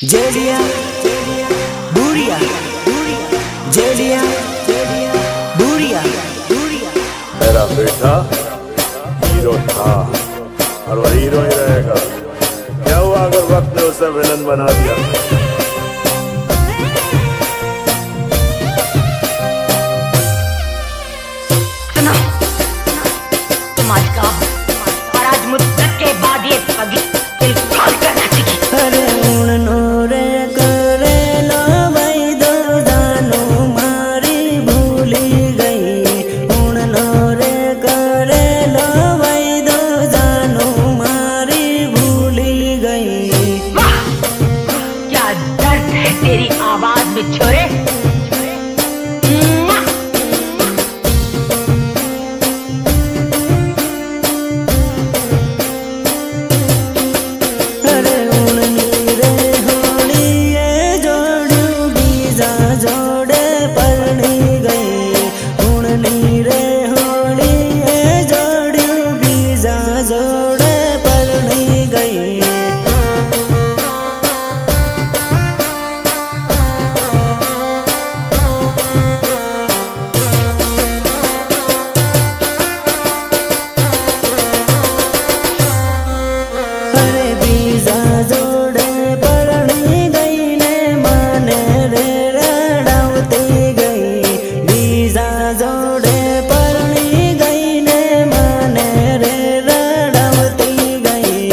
जेलिया बुरिया जेलिया बुरिया मेरा बेटा हीरो था और वह हीरो ही रहेगा। क्या हुआ अगर वक्त ने उसे विलन बना दिया? सुनो, तुम आज का और आज मुद्दत के बाद ये पगी दिल फाड़ कर नाचेगी। अरे उड़नो रे करे लो भाई दो जानो मारी भूली गई। उड़नो रे करे लो भाई दो जानो मारी भूली गई। वाह! क्या दर्द है तेरी आवाज में छोरे। अरे उड़नी रे होली ये जोड़ू बीजा जोड़े परनी गई। उड़नी रे होली ये जोड़ू बीजा जोड़े परनी गई। अरे बीजा जोड़े परनी गई ने माने रे रड़ावती गई। बीजा जोड़े परनी गई ने माने रे रड़ावती गई।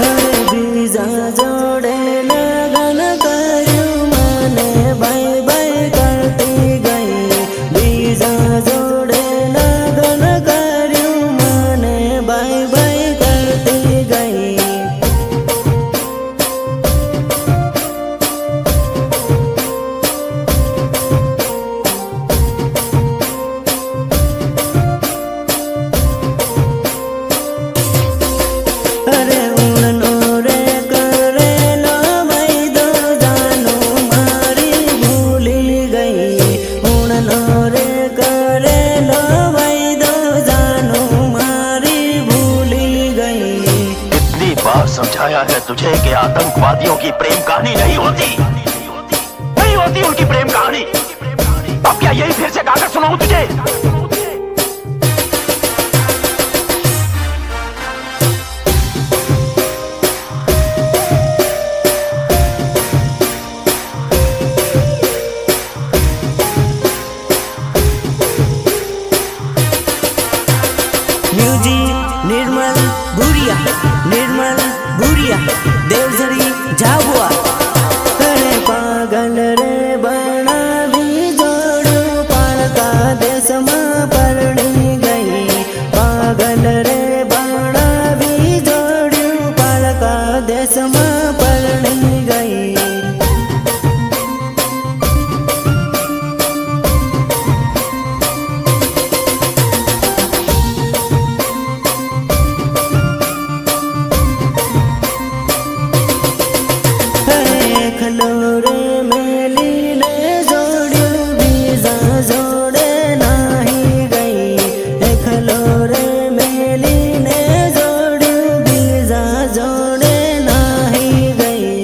अरे बीजा जोड़े लगन करू माने बाई बाई करती गई। बीजा जोड़े लगन करू माने बाई बाई करती गई। अरे उड़नो रे करे लो भाई दो जानो मारी भूली गई। उड़नो रे करे लो भाई दो जानो मारी भूली गई। कितनी बार समझाया है तुझे कि आतंकवादियों की प्रेम कहानी नहीं होती, नहीं होती उनकी प्रेम कहानी। अब क्या यही फिर से गाकर सुनाऊं तुझे? म्यूजिक निर्मल बुरिया देवझरी झाबुआ। अरे पागल रे बना भी जोड़ू पालका देश में परनी गई। पागल रे बना भी जोड़ू पालका देश में परनी गई। खलोरे मेली ने जोड़ू बीजा जोड़े नाही गई। खलोरे मेली ने जोड़ू बीजा जोड़े नाही गई।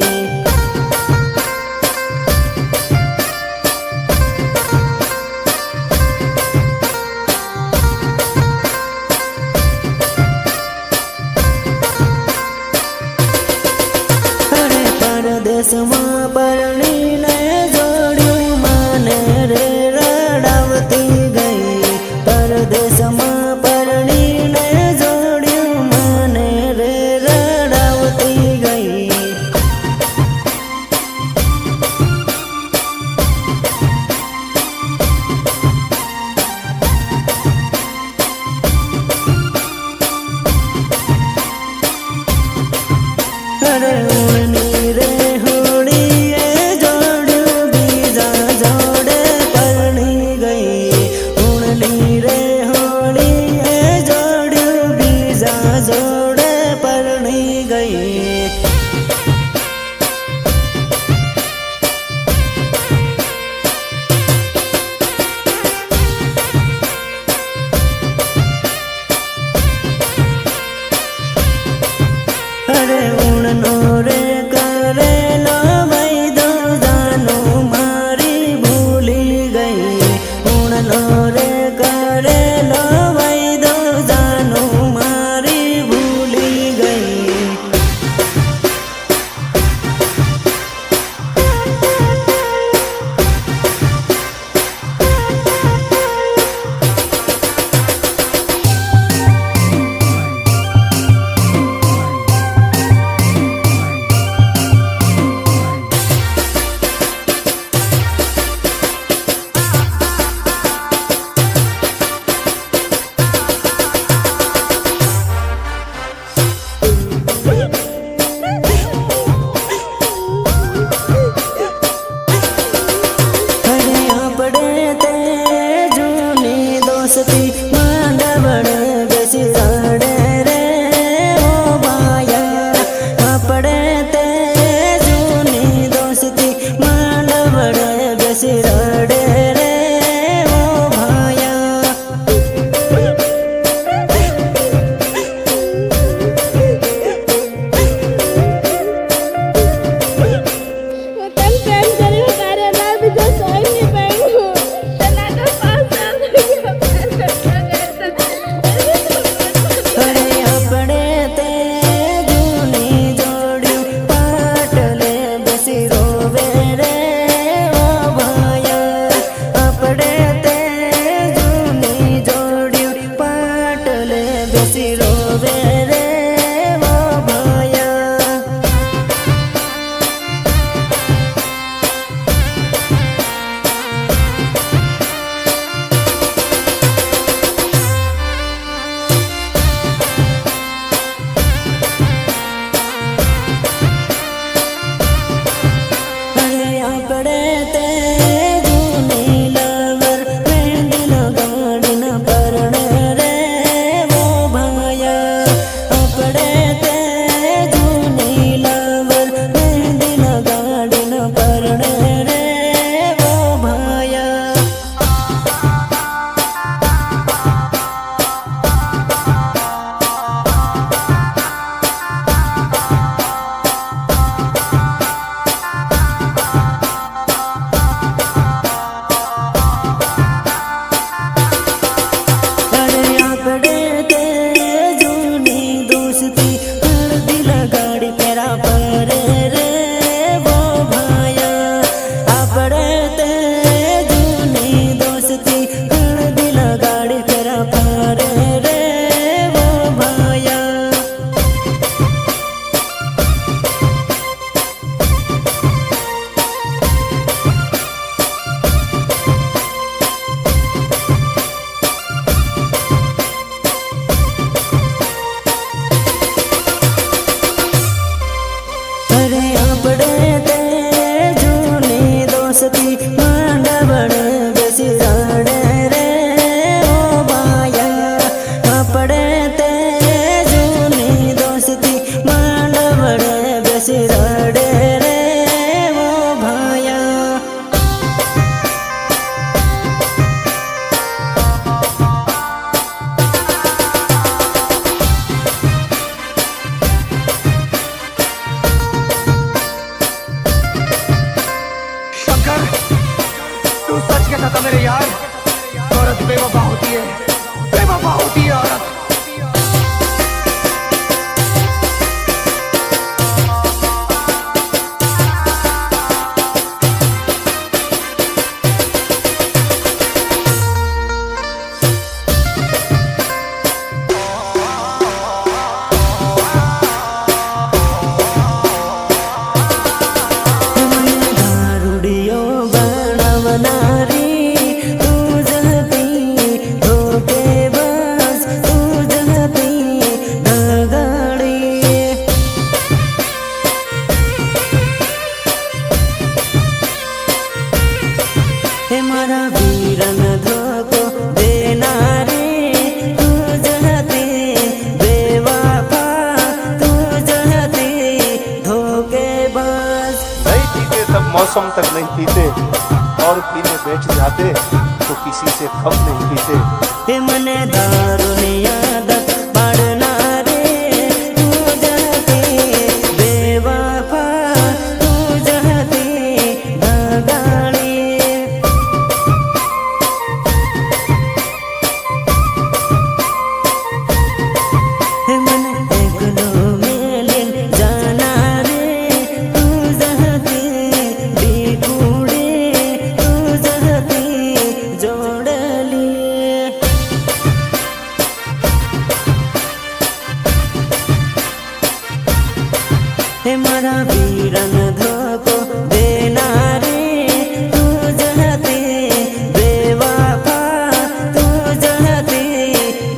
अरे परदेश में परनी ने जोड़ू माने रे रड़ावती गई। परदेश में परनी ने जोड़ू माने रे रड़ावती गई। अरे उड़नी रे होड़ी ये जोड़ू बीजा जोड़े परनी गई। उड़नी रे होड़ी ये जोड़ू बीजा जोड़े परनी गई। પછી રડે રે ઓ ભાયા. शंकर, तू सच कहता था मेरे यार, औरत बेवफा होती है, बेवफा होती है औरत. दारुडियो बनवणारी तू जहती धोकेबाज, तू जहती दगाडी. हे मारा वीरन धोको देनारे तू जहती बेवफा, तू जहती धोकेबाज. नहीं पीते तब मौसम तक नहीं पीते, और पीने बैठ जाते तो किसी से कम नहीं पीते. हे मने दारूनी आदत पाडणारे तू जहती बेवफा, तू जहती दगाडी. हे मने एकलो मेलीन जाणारे तू जहती बिकुडे, तू जहती जोडली. हे मारा वीरन धोको देनारे तू जहती बेवफा, तू जहती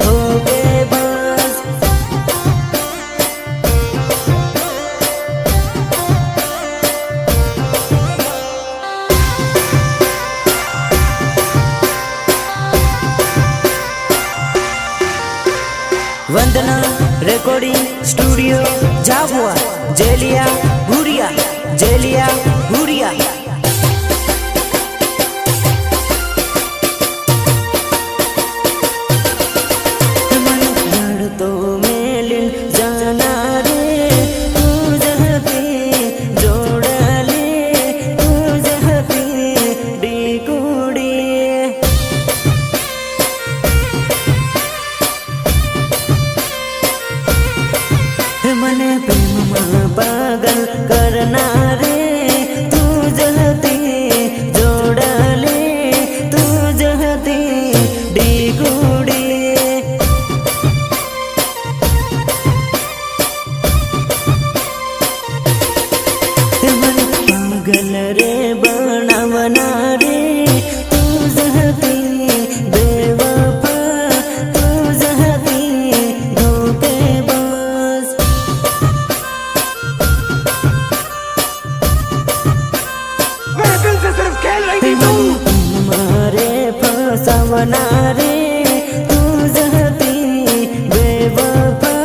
धोकेबाज. वंदना रेकॉर्डिंग स्टूडियो झाबुआ, जेलिया भूरिया, जेलिया भूरिया. लड़तो मेलिन जाणारे तू जहती जोडली, तू जहती बिकुडी. मने प्रेमમાં પાગલ કરનારે તું જહતી જોડલે, તું જહતી ડીગુડી. મને પાગલ રે બનાવનારે તું જહતી બેવફા, તું જહતી ધોકેબાજ. मेरे दिल से सिर्फ खेल रही थी तू. मारे फसावनारे तू जहती बेवफा,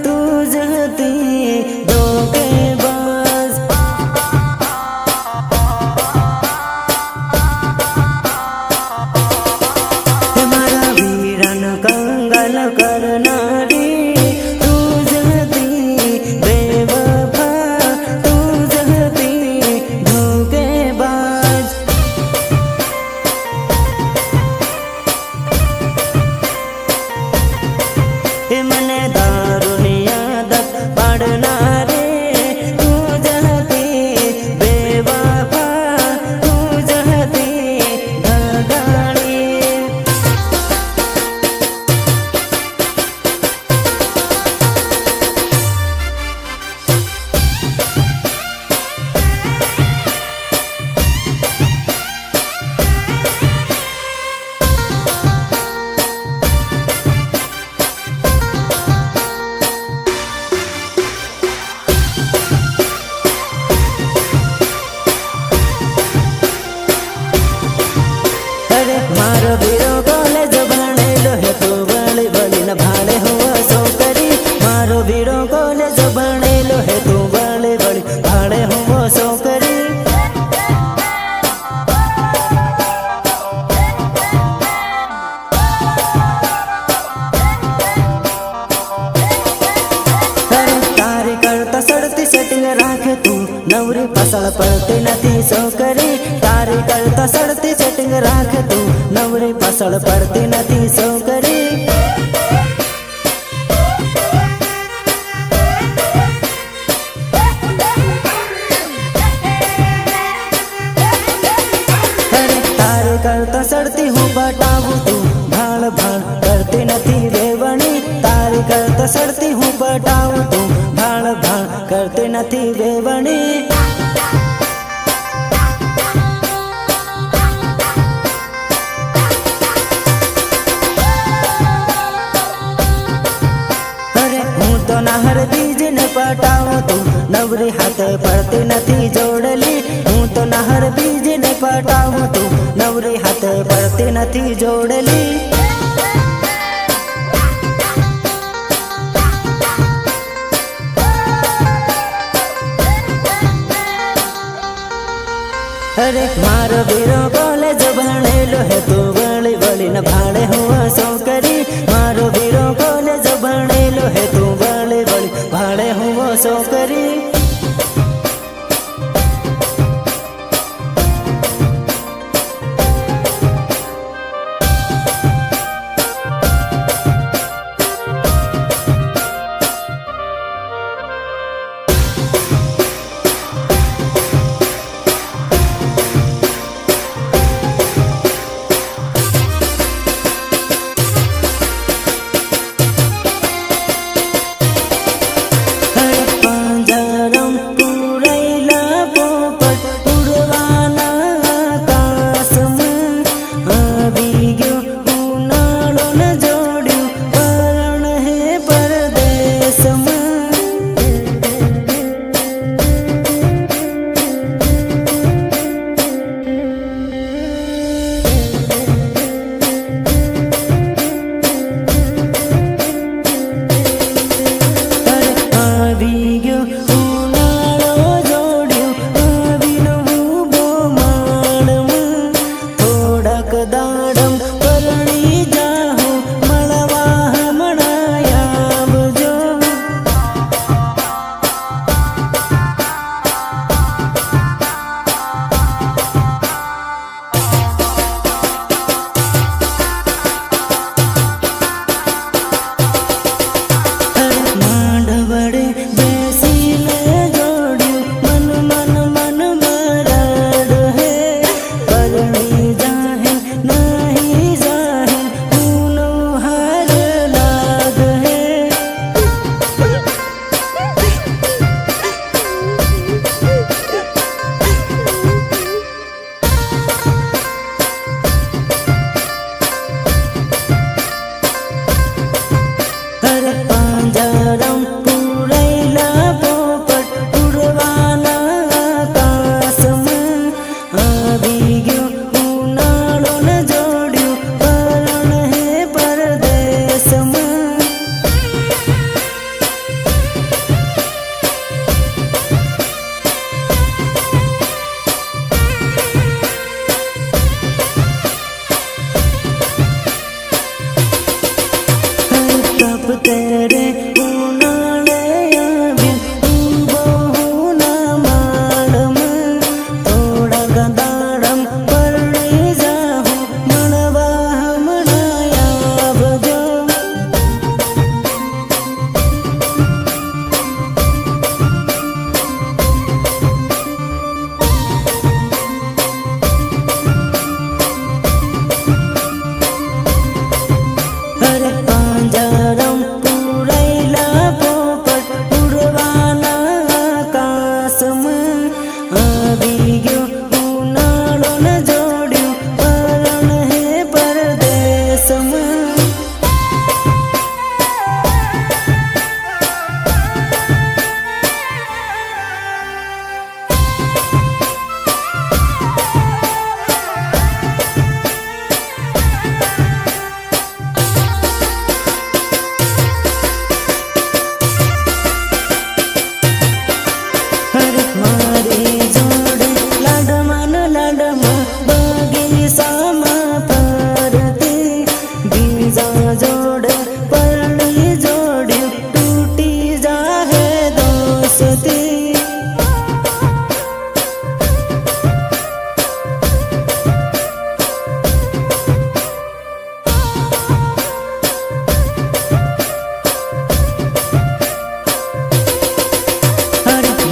तू जहती धोकेबाज. मारा वीरन कंगल करनारी तू जहती बेवफा, तू जहती धोकेबाज. તું નવરી પાછળ પડતી નથી છોકરી તારી કરતા સડતી સેટિંગ રાખ તું નવરી પાછળ પડતી નથી છોકરી કરતા સડતી હું પટાવું તું ભાળ ભાળ કરતી નથી વેવણી તારી કરતા સડતી હું પટાવું તું ભાળ ભાળ કરતી નથી વેવણી અરે હું તો નાહર બીજ ને પટાવું તું નવરી હાથે પડતી નથી જોડેલી હું તો નાહર બીજ ને પટાવું તું નવરી હાથે પડતી નથી જોડેલી અરે મારો વીરો કોલેજ ભણેલો હે તું વળી વળી ન ભાડે હું છોકરી મારો વીરો કોલેજ ભણેલો હે તું વળી વળી ભાડે હું છોકરી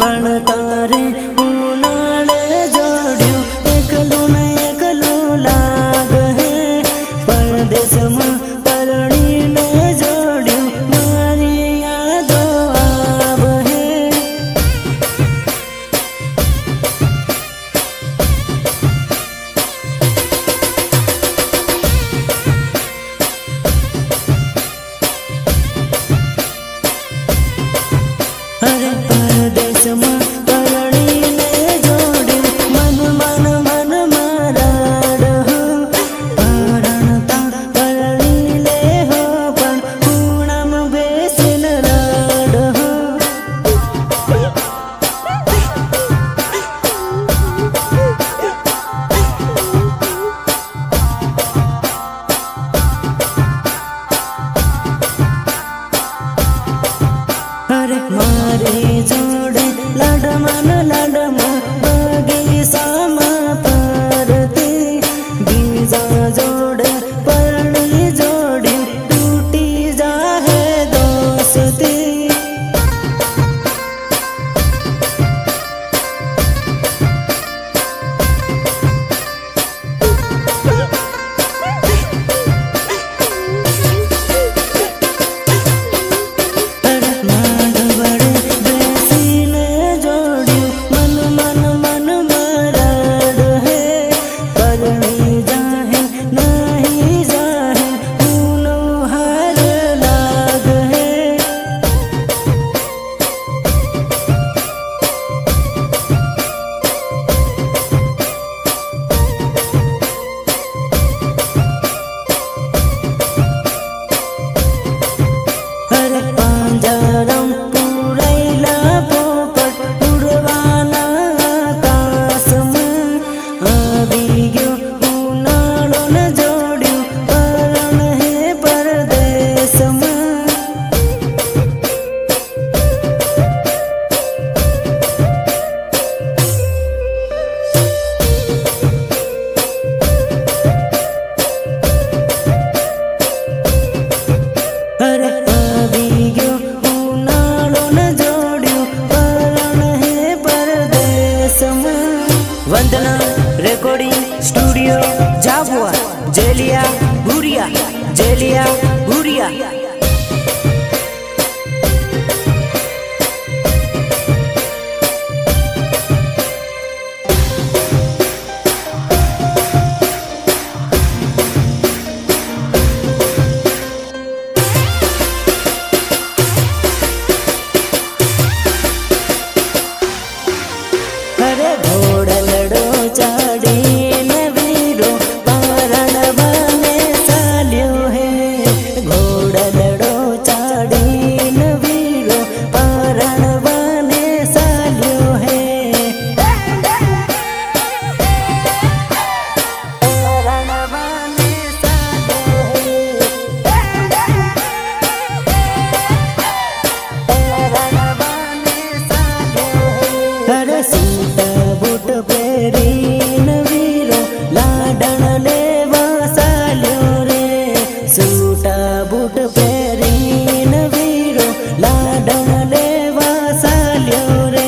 ભણતારે ઉનાળે જોડ્યું એકલું ને એકલું લાગે હે પરદેશમાં પરણીને જોડ્યું મારી યાદો આવે હે અરે પરદેશમાં પરણીને જોડ્યું મન મારાડ હો પરણતા પરણી લે હો પણ ખૂણામાં બેસીને રાડ હો અરે મારી જોડે લાડમાં બગીચામાં ફરતી બીજા જોડે પરણી જોડ્યું તૂટી જાહે દોસ્તી બેસીને જોડ્યું મન મારાડ હે પરણી જાહે નહીં જાહે ઉનો હાર લાગ હે અરે પાંજરામ પૂરાયેલા પોપટ ઉડવાના આકાશમાં આવી ગયો ઉનાળો ને જોડ્યું પરણ હે પરદેશમાં અરે આવી ગયો ઉનાળો ને જોડ્યું પરણ હે પરદેશમાં વંદના રેકોર્ડિંગ સ્ટુડિયો જાબુઆ જેલિયા ભુરિયા અરે ઘોડલડો ચાડીને વીરો પારણ બને ચાલ્યો હે ઘોડલડો ચાડીને વીરો પારણ બને ચાલ્યો હે પારણ બને ચાલ્યો હે અરે સૂટ બૂટ પહેરીને વીરો લાડણ લેવા ચાલ્યો રે સૂટ બૂટ પહેરીને વીરો લાડણ લેવા ચાલ્યો રે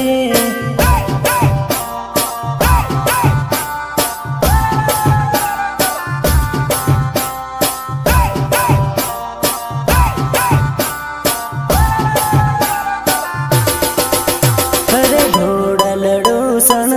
અરે ઘોડલડો સણ